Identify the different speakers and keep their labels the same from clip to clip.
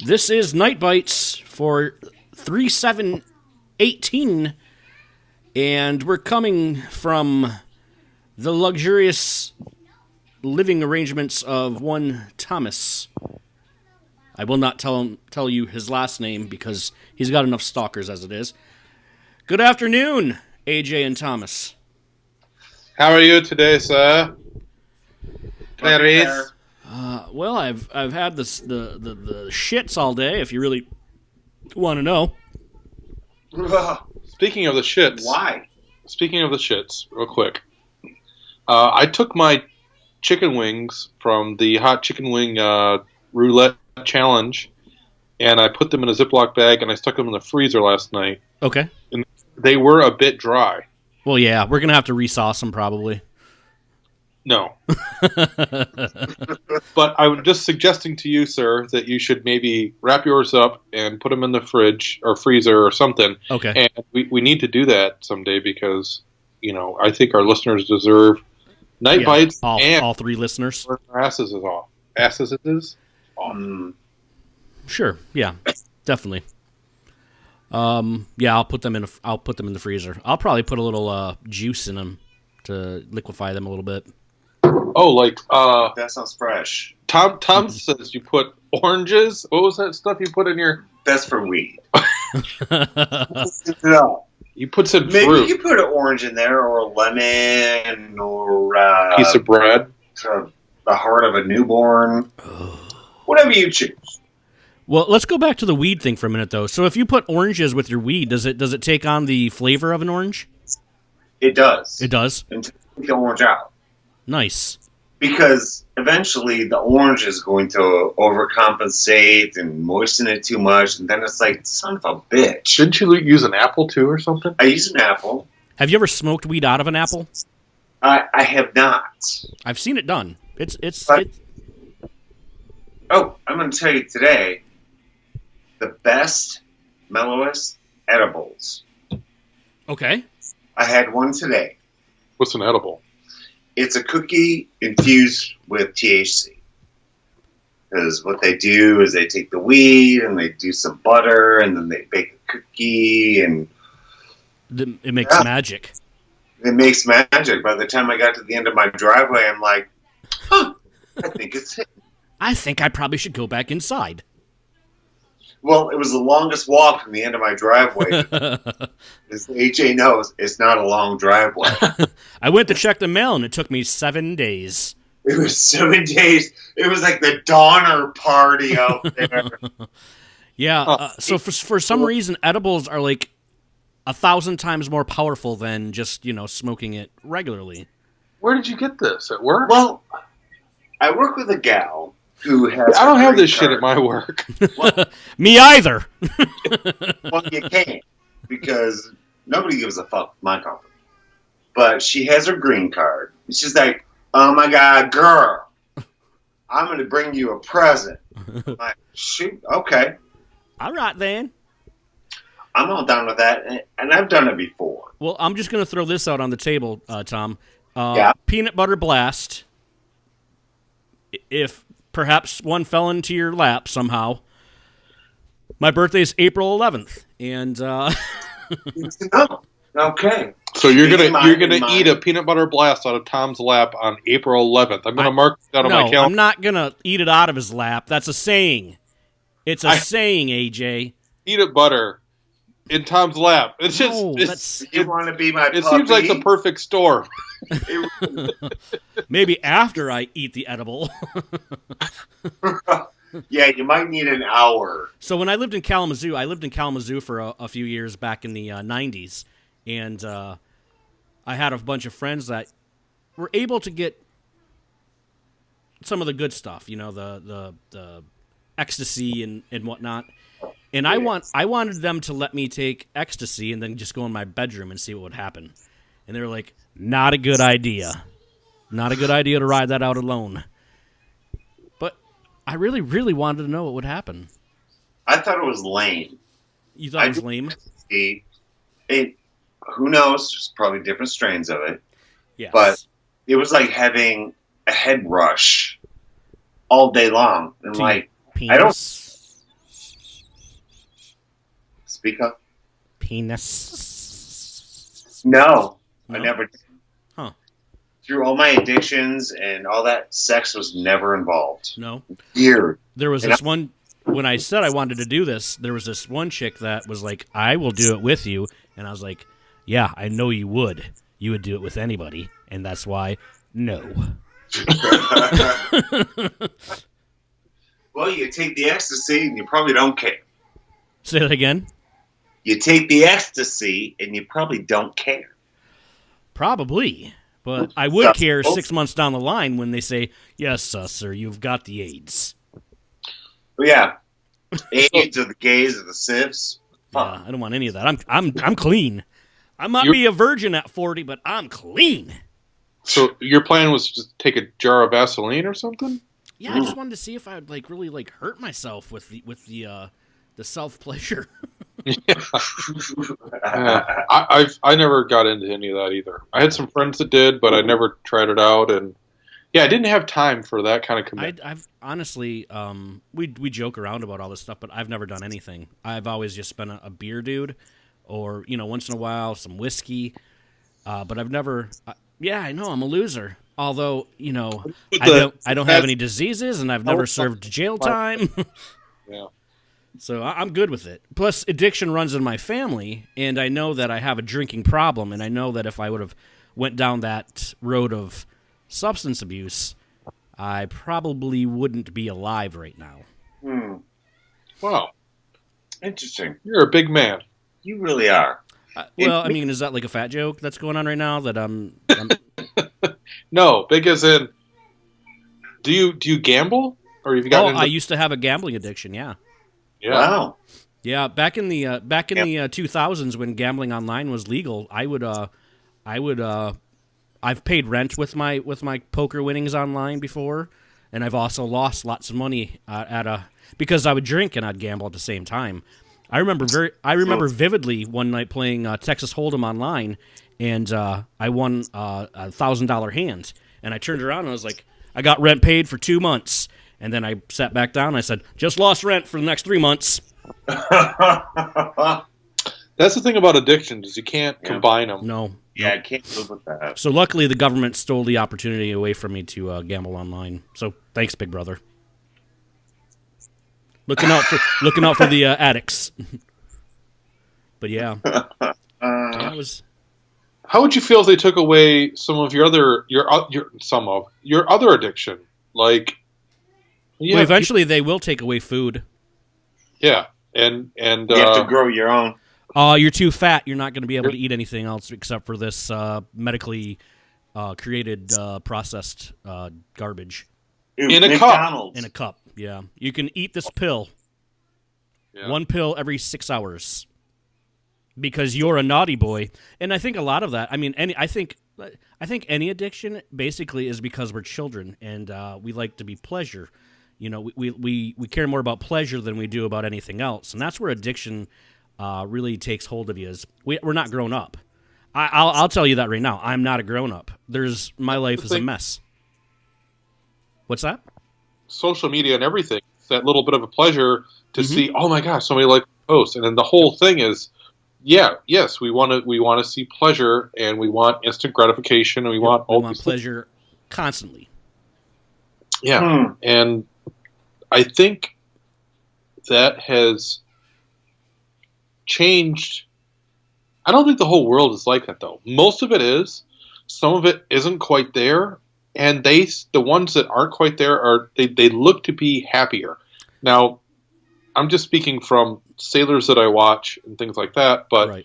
Speaker 1: This is Night Bites for 3/7/18, and we're coming from the luxurious living arrangements of one Thomas. I will not tell you his last name because he's got enough stalkers as it is. Good afternoon, AJ and Thomas.
Speaker 2: How are you today, sir? Clarice?
Speaker 1: Well, I've had the shits all day. If you really want to know.
Speaker 2: Speaking of the shits.
Speaker 3: Why?
Speaker 2: Speaking of the shits, real quick. I took my chicken wings from the hot chicken wing roulette challenge, and I put them in a Ziploc bag, and I stuck them in the freezer last night.
Speaker 1: Okay.
Speaker 2: And they were a bit dry.
Speaker 1: Well, yeah, we're going to have to resauce them probably.
Speaker 2: No. But I'm just suggesting to you, sir, that you should maybe wrap yours up and put them in the fridge or freezer or something.
Speaker 1: Okay.
Speaker 2: And we need to do that someday because, I think our listeners deserve Night Bites and
Speaker 1: all three listeners.
Speaker 2: Our asses is off. Asses it is?
Speaker 1: Sure. Yeah. Definitely. Yeah, I'll put them in the freezer. I'll probably put a little juice in them to liquefy them a little bit.
Speaker 2: Oh,
Speaker 3: that sounds fresh.
Speaker 2: Tom says you put oranges. What was that stuff you put in your?
Speaker 3: That's for weed.
Speaker 2: You put some
Speaker 3: Maybe
Speaker 2: fruit.
Speaker 3: you put an orange in there, or a lemon, or
Speaker 2: Piece of bread.
Speaker 3: The heart of a newborn. Whatever you choose.
Speaker 1: Well, let's go back to the weed thing for a minute, though. So, if you put oranges with your weed, does it take on the flavor of an orange?
Speaker 3: It does.
Speaker 1: It does.
Speaker 3: Until you take the orange out.
Speaker 1: Nice.
Speaker 3: Because eventually the orange is going to overcompensate and moisten it too much, and then it's like, son of a bitch.
Speaker 2: Didn't you use an apple too or something?
Speaker 3: I use an apple.
Speaker 1: Have you ever smoked weed out of an apple?
Speaker 3: I have not.
Speaker 1: I've seen it done.
Speaker 3: Oh, I'm going to tell you today, the best, mellowest edibles.
Speaker 1: Okay.
Speaker 3: I had one today.
Speaker 2: What's an edible?
Speaker 3: It's a cookie infused with THC. Because what they do is they take the weed and they do some butter and then they bake a cookie and
Speaker 1: It makes magic.
Speaker 3: It makes magic. By the time I got to the end of my driveway, I'm like, I think it's hit.
Speaker 1: I think I probably should go back inside.
Speaker 3: Well, it was the longest walk from the end of my driveway. As AJ knows, it's not a long driveway.
Speaker 1: I went to check the mail, and it took me 7 days.
Speaker 3: It was 7 days. It was like the Donner Party out there.
Speaker 1: Yeah, so for some reason, edibles are like 1,000 times more powerful than just, smoking it regularly.
Speaker 2: Where did you get this? At work?
Speaker 3: Well, I work with a gal who has...
Speaker 2: I don't have this shit at my work.
Speaker 3: Well,
Speaker 1: me either.
Speaker 3: Well, you can't, because nobody gives a fuck with my company. But she has her green card. And she's like, oh my God, girl, I'm going to bring you a present. I'm like, shoot, okay.
Speaker 1: All right, then.
Speaker 3: I'm all down with that, and I've done it before.
Speaker 1: Well, I'm just going to throw this out on the table, Tom.
Speaker 3: Yeah.
Speaker 1: Peanut butter blast. If perhaps one fell into your lap somehow. My birthday is April 11th, and
Speaker 3: Oh, okay.
Speaker 2: So you're gonna eat a peanut butter blast out of Tom's lap on April 11th. I'm gonna mark that on my calendar.
Speaker 1: I'm not gonna eat it out of his lap. That's a saying. It's a saying, AJ.
Speaker 2: Peanut butter in Tom's lap. It's just
Speaker 3: You want to be my puppy?
Speaker 2: It seems like the perfect storm.
Speaker 1: Maybe after I eat the edible.
Speaker 3: Yeah, you might need an hour.
Speaker 1: So when I lived in Kalamazoo, for a few years back in the 90s, and I had a bunch of friends that were able to get some of the good stuff, the ecstasy and whatnot. And I wanted them to let me take ecstasy and then just go in my bedroom and see what would happen. And they were like, not a good idea. Not a good idea to ride that out alone. But I really, really wanted to know what would happen.
Speaker 3: I thought it was lame.
Speaker 1: You thought it was lame?
Speaker 3: Who knows? There's probably different strains of it.
Speaker 1: Yes.
Speaker 3: But it was like having a head rush all day long. And
Speaker 1: to
Speaker 3: like,
Speaker 1: penis?
Speaker 3: I don't... speak of?
Speaker 1: Penis.
Speaker 3: No,
Speaker 1: No?
Speaker 3: I never did.
Speaker 1: Huh.
Speaker 3: Through all my addictions and all that, sex was never involved.
Speaker 1: No.
Speaker 3: Weird.
Speaker 1: There was
Speaker 3: And
Speaker 1: this one, when I said I wanted to do this, there was this one chick that was like, I will do it with you. And I was like, yeah, I know you would. You would do it with anybody. And that's why, no.
Speaker 3: Well, you take the ecstasy and you probably don't care.
Speaker 1: Say that again?
Speaker 3: You take the ecstasy and you probably don't care.
Speaker 1: Probably. But I would care 6 months down the line when they say, yes, sir, you've got the AIDS.
Speaker 3: Well, yeah. AIDS or the gays or the sieves.
Speaker 1: Yeah, I don't want any of that. I'm clean. I might be a virgin at 40, but I'm clean.
Speaker 2: So your plan was to just take a jar of Vaseline or something?
Speaker 1: Yeah, I just wanted to see if I would really hurt myself with the self pleasure.
Speaker 2: Yeah. I never got into any of that either. I had some friends that did, but I never tried it out, and yeah, I didn't have time for that kind of commitment.
Speaker 1: I've honestly, we joke around about all this stuff, but I've never done anything. I've always just been a beer dude, or once in a while some whiskey, but I've never. Yeah, I know I'm a loser. Although I don't have any diseases, and I've never served jail time.
Speaker 2: Yeah.
Speaker 1: So I'm good with it. Plus, addiction runs in my family, and I know that I have a drinking problem, and I know that if I would have went down that road of substance abuse, I probably wouldn't be alive right now.
Speaker 2: Wow.
Speaker 3: Interesting.
Speaker 2: You're a big man.
Speaker 3: You really are.
Speaker 1: Well, I mean, is that like a fat joke that's going on right now? That I'm
Speaker 2: No, big as in. Do you gamble, or have you got?
Speaker 1: I used to have a gambling addiction. Yeah.
Speaker 2: Yeah.
Speaker 3: Wow.
Speaker 1: Yeah, back in the 2000s when gambling online was legal, I've paid rent with my poker winnings online before, and I've also lost lots of money because I would drink and I'd gamble at the same time. I remember vividly one night playing Texas Hold'em online, and I won a $1,000 hand, and I turned around and I was like, I got rent paid for 2 months. And then I sat back down and I said, just lost rent for the next 3 months.
Speaker 2: That's the thing about addictions is you can't combine them.
Speaker 1: No.
Speaker 3: Yeah, I can't live with that.
Speaker 1: So luckily the government stole the opportunity away from me to gamble online. So thanks, Big Brother. Looking out for the addicts. But yeah. That was...
Speaker 2: How would you feel if they took away some of your other addiction? Like
Speaker 1: well, eventually they will take away food.
Speaker 2: Yeah, and
Speaker 3: you have to grow your own.
Speaker 1: You're too fat. You're not going to be able to eat anything else except for this medically created processed garbage.
Speaker 2: In a
Speaker 3: McDonald's.
Speaker 2: cup.
Speaker 1: In a cup, yeah. You can eat this pill.
Speaker 2: Yeah.
Speaker 1: One pill every 6 hours. Because you're a naughty boy. And I think a lot of that, I mean, I think any addiction basically is because we're children and we like to be pleasure. We care more about pleasure than we do about anything else. And that's where addiction really takes hold of you is we're not grown up. I'll tell you that right now. I'm not a grown up. My life is a mess. What's that?
Speaker 2: Social media and everything. It's that little bit of a pleasure to see, oh my gosh, somebody liked the post. And then the whole thing is, yes, we want to see pleasure and we want instant gratification and we want
Speaker 1: pleasure constantly.
Speaker 2: Yeah. And I think that has changed. I don't think the whole world is like that, though. Most of it is. Some of it isn't quite there. And the ones that aren't quite there, they look to be happier. Now, I'm just speaking from sailors that I watch and things like that, but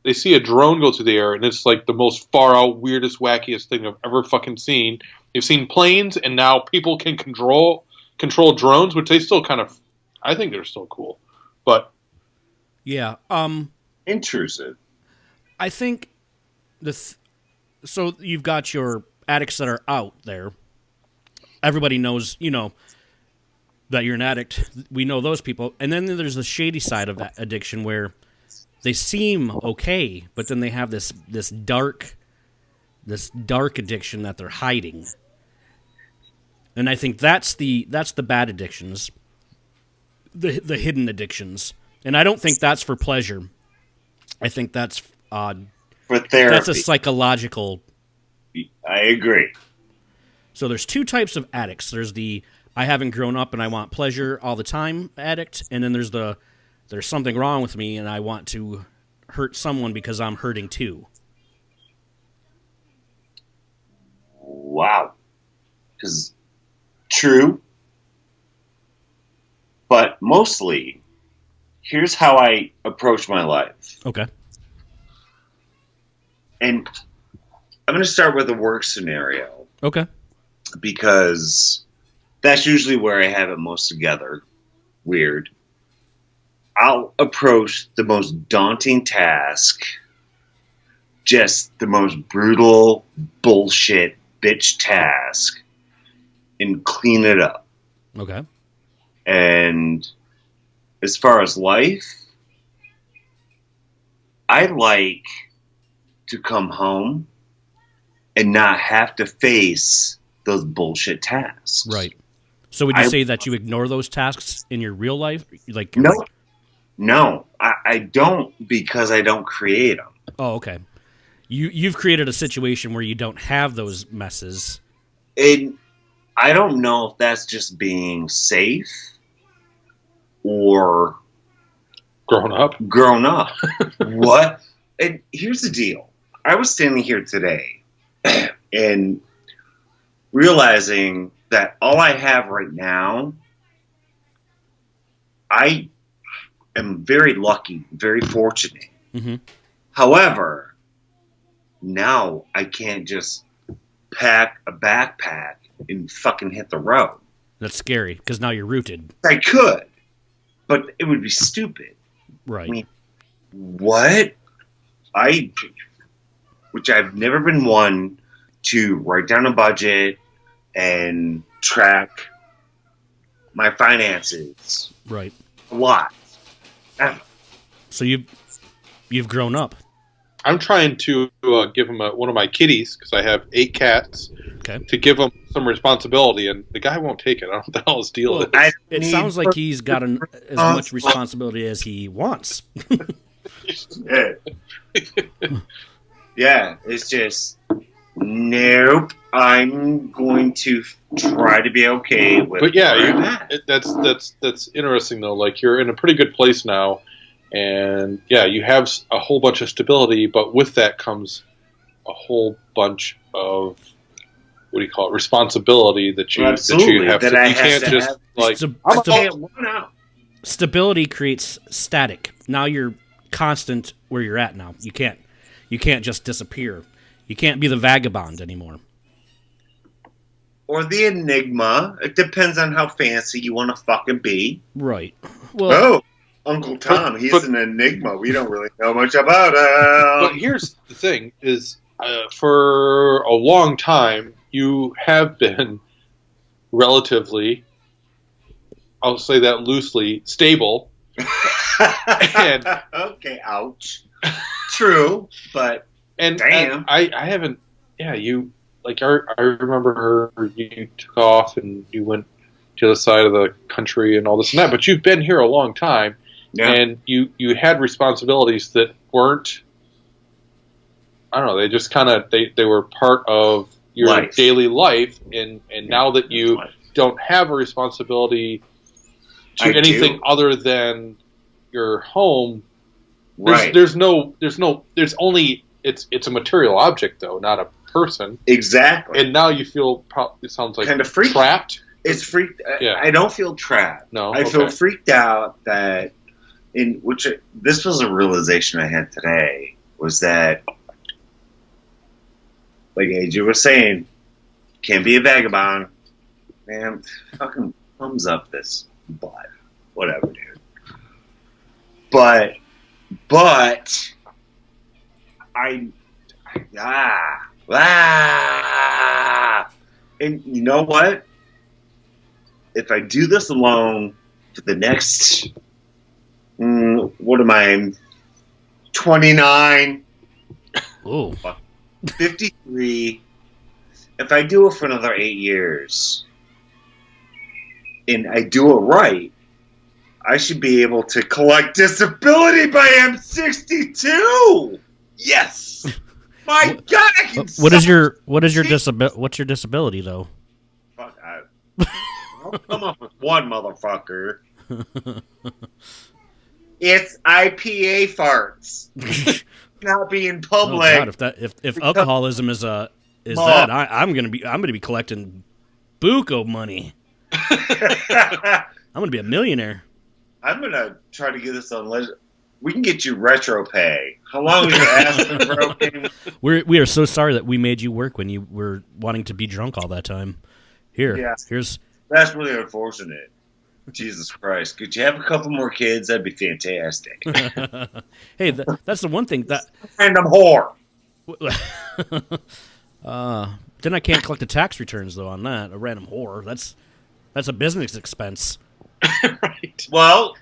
Speaker 2: they see a drone go through the air, and it's like the most far-out, weirdest, wackiest thing I've ever fucking seen. You've seen planes, and now people can control drones, which they still kind of, I think they're still cool. But
Speaker 1: yeah,
Speaker 3: intrusive.
Speaker 1: I think so you've got your addicts that are out there. Everybody knows, that you're an addict. We know those people. And then there's the shady side of that addiction where they seem okay, but then they have this dark addiction that they're hiding. And I think that's the bad addictions, the hidden addictions. And I don't think that's for pleasure. I think that's
Speaker 3: For therapy.
Speaker 1: that's a psychological.
Speaker 3: I agree.
Speaker 1: So there's two types of addicts. There's the I haven't grown up and I want pleasure all the time addict, and then there's something wrong with me and I want to hurt someone because I'm hurting too.
Speaker 3: Wow. Because true, but mostly, here's how I approach my life.
Speaker 1: Okay.
Speaker 3: And I'm going to start with a work scenario
Speaker 1: Okay.
Speaker 3: because that's usually where I have it most together. Weird. I'll approach the most daunting task, just the most brutal bullshit bitch task, and clean it up.
Speaker 1: Okay.
Speaker 3: And as far as life, I like to come home and not have to face those bullshit tasks.
Speaker 1: Right. So would you say that you ignore those tasks in your real life? Like
Speaker 3: No, I don't, because I don't create them.
Speaker 1: Oh, okay. You've created a situation where you don't have those messes.
Speaker 3: And I don't know if that's just being safe or
Speaker 2: Grown up.
Speaker 3: What? And here's the deal. I was standing here today and realizing that all I have right now, I am very lucky, very fortunate.
Speaker 1: Mm-hmm.
Speaker 3: However, now I can't just pack a backpack and fucking hit the road.
Speaker 1: That's scary because now you're rooted.
Speaker 3: I could, but it would be stupid.
Speaker 1: Right.
Speaker 3: I mean, what? Which I've never been one to write down a budget and track my finances.
Speaker 1: Right.
Speaker 3: A lot.
Speaker 1: So you've grown up.
Speaker 2: I'm trying to give him one of my kitties, because I have 8 cats,
Speaker 1: Okay.
Speaker 2: to give him some responsibility, and the guy won't take it. I don't know what the hell his deal is.
Speaker 1: It sounds like he's got as much responsibility as he wants.
Speaker 3: Yeah, it's just, nope. I'm going to try to be okay with.
Speaker 2: But yeah,
Speaker 3: where I'm at.
Speaker 2: that's interesting though. Like, you're in a pretty good place now, and yeah, you have a whole bunch of stability, but with that comes a whole bunch of, what do you call it, responsibility that you
Speaker 3: Absolutely,
Speaker 2: have
Speaker 3: that
Speaker 2: to.
Speaker 3: I
Speaker 2: You
Speaker 3: have
Speaker 2: can't
Speaker 3: to
Speaker 2: just
Speaker 3: have.
Speaker 2: like.
Speaker 1: Stability creates static. Now you're constant where you're at now. You can't just disappear. You can't be the vagabond anymore.
Speaker 3: Or the enigma. It depends on how fancy you want to fucking be.
Speaker 1: Right. Well,
Speaker 3: Uncle Tom, he's an enigma. We don't really know much about him.
Speaker 2: But here's the thing: is for a long time you have been relatively, I'll say that loosely, stable. And,
Speaker 3: okay, ouch. True, but damn.
Speaker 2: I haven't. Yeah, you like. I remember you took off and you went to the side of the country and all this and that. But you've been here a long time, and you had responsibilities that weren't. I don't know. They just kind of they were part of your daily life, and now that you don't have a responsibility to anything other than your home. There's only it's a material object though, not a person.
Speaker 3: Exactly.
Speaker 2: And now you feel it sounds like
Speaker 3: kind of
Speaker 2: trapped.
Speaker 3: It's freaked. Yeah. I don't feel trapped.
Speaker 2: No,
Speaker 3: I feel freaked out that this was a realization I had today, was that, like AJ was saying, can't be a vagabond. Man, fucking thumbs up this butt. Whatever, dude. But and you know what? If I do this alone for the next, what am I, 29,
Speaker 1: oh,
Speaker 3: 53, if I do it for another 8 years, and I do it right, I should be able to collect disability by M62. Yes. My God, I can.
Speaker 1: What's your disability though?
Speaker 3: Fuck, I'll come up with one, motherfucker. It's IPA farts. Not being public.
Speaker 1: Oh God, if alcoholism is that, I'm gonna be collecting buco money. I'm gonna be a millionaire.
Speaker 3: I'm gonna try to get this on. We can get you retro pay. How long is your ass been broken?
Speaker 1: We are so sorry that we made you work when you were wanting to be drunk all that time. Here's.
Speaker 3: That's really unfortunate. Jesus Christ! Could you have a couple more kids? That'd be fantastic.
Speaker 1: Hey, that's the one thing that
Speaker 3: random whore.
Speaker 1: Then I can't collect the tax returns though on that. A random whore. That's a business expense.
Speaker 2: Right.
Speaker 3: Well,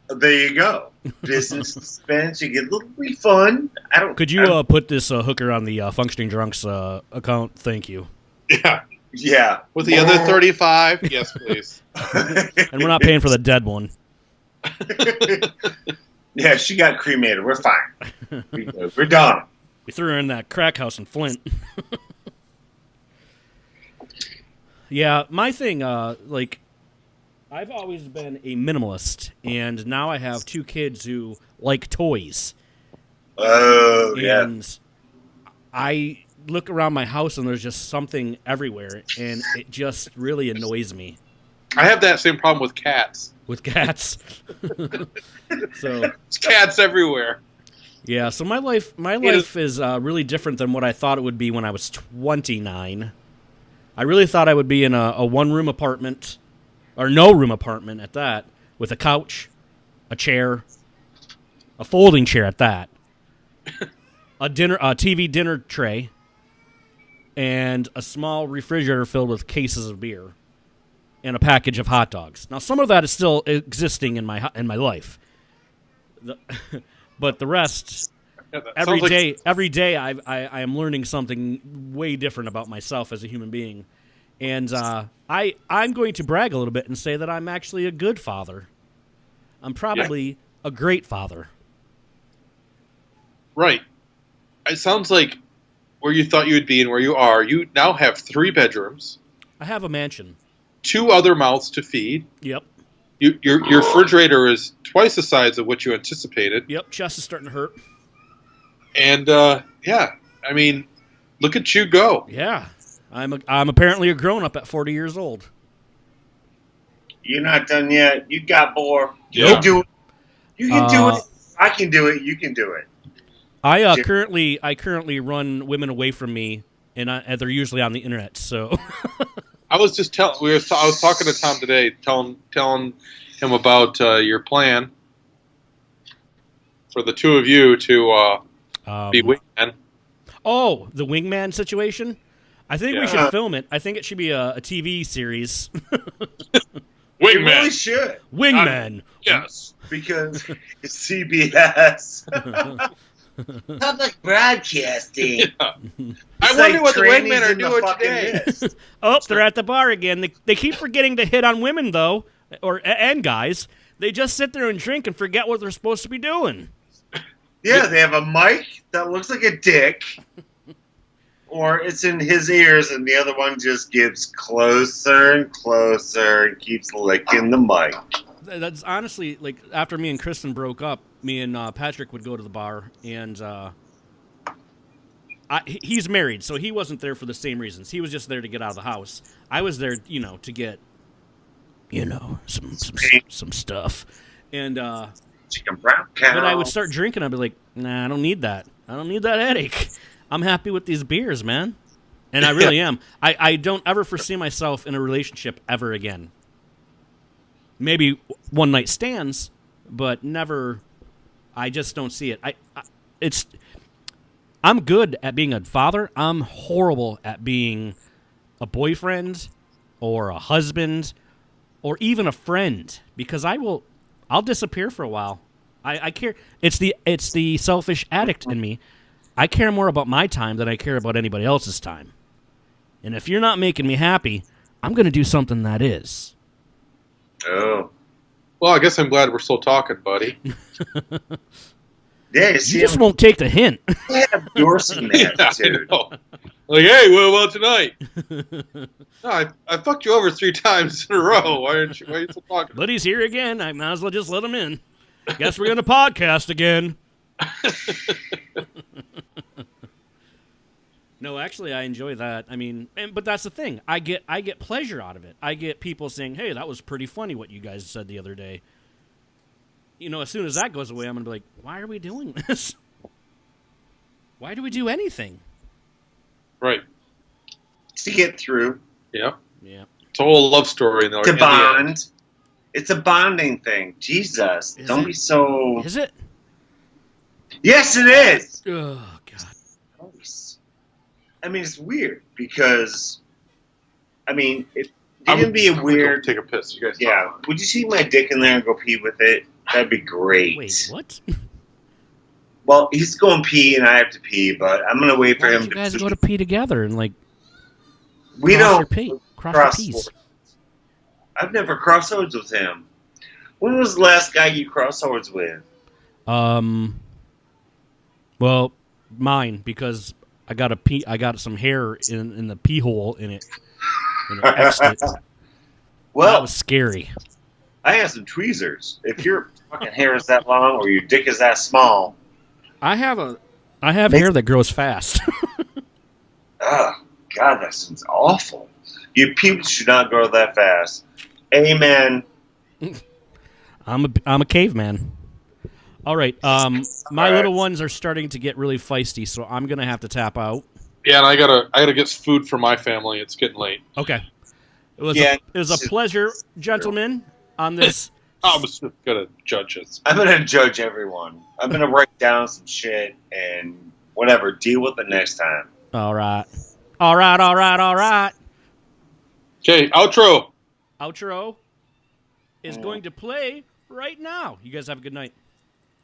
Speaker 3: there you go. Business expense. You get a little refund.
Speaker 1: Could you put this hooker on the Functioning Drunks account? Thank you.
Speaker 2: Yeah.
Speaker 3: Yeah.
Speaker 2: With the other 35? Yes, please.
Speaker 1: And we're not paying for the dead one.
Speaker 3: Yeah, she got cremated. We're fine. We're done.
Speaker 1: We threw her in that crack house in Flint. Yeah, my thing, I've always been a minimalist, and now I have 2 kids who like toys.
Speaker 3: Oh, yeah.
Speaker 1: And I look around my house, and there's just something everywhere, and it just really annoys me.
Speaker 2: I have that same problem with cats.
Speaker 1: With cats. So
Speaker 2: There's cats everywhere.
Speaker 1: Yeah, so my life is really different than what I thought it would be when I was 29. I really thought I would be in a one-room apartment, or no-room apartment at that, with a couch, a chair, a folding chair at that, a TV dinner tray, and a small refrigerator filled with cases of beer, and a package of hot dogs. Now, some of that is still existing in my life, but the rest, every day, I am learning something way different about myself as a human being, and I'm going to brag a little bit and say that I'm actually a good father. I'm probably a great father.
Speaker 2: Right. It sounds like where you thought you would be and where you are. You now have 3 bedrooms.
Speaker 1: I have a mansion.
Speaker 2: 2 other mouths to feed.
Speaker 1: Yep.
Speaker 2: Your refrigerator is twice the size of what you anticipated.
Speaker 1: Yep, chest is starting to hurt.
Speaker 2: And I mean, look at you go.
Speaker 1: Yeah, I'm apparently a grown up at 40 years old.
Speaker 3: You're not done yet. You got more. You
Speaker 2: Yeah.
Speaker 3: can do it. You can do it. I can do it. You can do it.
Speaker 1: I currently run women away from me, and they're usually on the internet. So
Speaker 2: I was just I was talking to Tom today, telling him about your plan for the 2 of you to be wingmen.
Speaker 1: Oh, the wingman situation? I think we should film it. I think it should be a TV series.
Speaker 3: We really should.
Speaker 1: Wingman.
Speaker 2: Yes.
Speaker 3: Because it's CBS. Public broadcasting.
Speaker 2: Yeah. I wonder what the wingmen are doing today.
Speaker 1: Oh, they're at the bar again. They keep forgetting to hit on women, though, and guys. They just sit there and drink and forget what they're supposed to be doing.
Speaker 3: Yeah, they have a mic that looks like a dick, or it's in his ears, and the other one just gets closer and closer and keeps licking the mic.
Speaker 1: That's honestly, like, after me and Kristen broke up, me and Patrick would go to the bar, and he's married, so he wasn't there for the same reasons. He was just there to get out of the house. I was there, to get, some stuff. And
Speaker 3: chicken brown cow.
Speaker 1: But I would start drinking. I'd be like, nah, I don't need that. I don't need that headache. I'm happy with these beers, man. And I really am. I don't ever foresee myself in a relationship ever again. Maybe one night stands, but never. I just don't see it. I'm good at being a father. I'm horrible at being a boyfriend or a husband or even a friend, because I'll disappear for a while. I care. It's the selfish addict in me. I care more about my time than I care about anybody else's time. And if you're not making me happy, I'm going to do something that is.
Speaker 3: Oh.
Speaker 2: Well, I guess I'm glad we're still talking, buddy.
Speaker 3: Yeah,
Speaker 1: You just won't take the hint.
Speaker 3: I have endorsing that, dude.
Speaker 2: Like, hey, what about tonight? No, I fucked you over 3 times in a row. Why are you still talking?
Speaker 1: But he's here again. I might as well just let him in. Guess we're going to podcast again. No, actually, I enjoy that. I mean, but that's the thing. I get pleasure out of it. I get people saying, "Hey, that was pretty funny what you guys said the other day." You know, as soon as that goes away, I'm going to be like, "Why are we doing this? Why do we do anything?"
Speaker 2: Right.
Speaker 3: To get through.
Speaker 2: Yeah.
Speaker 1: Yeah.
Speaker 2: It's a whole love story. In the,
Speaker 3: To
Speaker 2: in the
Speaker 3: bond.
Speaker 2: end.
Speaker 3: It's a bonding thing. Jesus.
Speaker 1: Is
Speaker 3: Don't
Speaker 1: it?
Speaker 3: be so...
Speaker 1: Is it?
Speaker 3: Yes, it is!
Speaker 1: Oh, God.
Speaker 3: I mean, it's weird because... I mean, it
Speaker 2: I'm
Speaker 3: can be a
Speaker 2: gonna
Speaker 3: weird...
Speaker 2: go take a piss. You guys
Speaker 3: Yeah.
Speaker 2: talk.
Speaker 3: Would you see my dick in there and go pee with it? That'd be great.
Speaker 1: Wait, what?
Speaker 3: Well, he's going pee and I have to pee, but I'm going to wait for
Speaker 1: Why
Speaker 3: him
Speaker 1: don't you guys go to pee together and, like,
Speaker 3: We
Speaker 1: cross
Speaker 3: don't
Speaker 1: your pee? Cross
Speaker 3: cross
Speaker 1: your peas.
Speaker 3: I've never crossed swords with him. When was the last guy you crossed swords with?
Speaker 1: Well, mine, because I got some hair in the pee hole in it. And it X'd it. That
Speaker 3: Well,
Speaker 1: was scary.
Speaker 3: I have some tweezers. If your fucking hair is that long or your dick is that small,
Speaker 1: I have hair that grows fast.
Speaker 3: oh, God, that sounds awful. Your pubes should not grow that fast. Amen.
Speaker 1: I'm a caveman. All right. My little ones are starting to get really feisty, so I'm gonna have to tap out.
Speaker 2: Yeah, and I gotta get food for my family. It's getting late.
Speaker 1: Okay. It was a pleasure, gentlemen, on this.
Speaker 2: I was just gonna judge us.
Speaker 3: I'm going to judge everyone. I'm going to write down some shit and whatever. Deal with it next time.
Speaker 1: All right. All right.
Speaker 2: Okay, outro.
Speaker 1: Outro is going to play right now. You guys have a good night.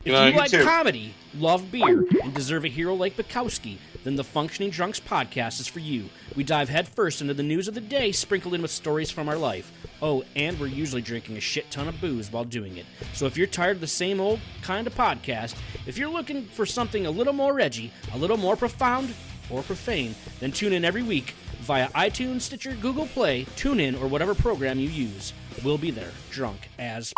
Speaker 1: If
Speaker 2: Good night.
Speaker 1: you like
Speaker 3: You too.
Speaker 1: comedy, love beer, and deserve a hero like Bukowski, then the Functioning Drunks podcast is for you. We dive headfirst into the news of the day, sprinkled in with stories from our life. Oh, and we're usually drinking a shit ton of booze while doing it. So if you're tired of the same old kind of podcast, if you're looking for something a little more edgy, a little more profound or profane, then tune in every week via iTunes, Stitcher, Google Play, TuneIn, or whatever program you use. We'll be there, drunk as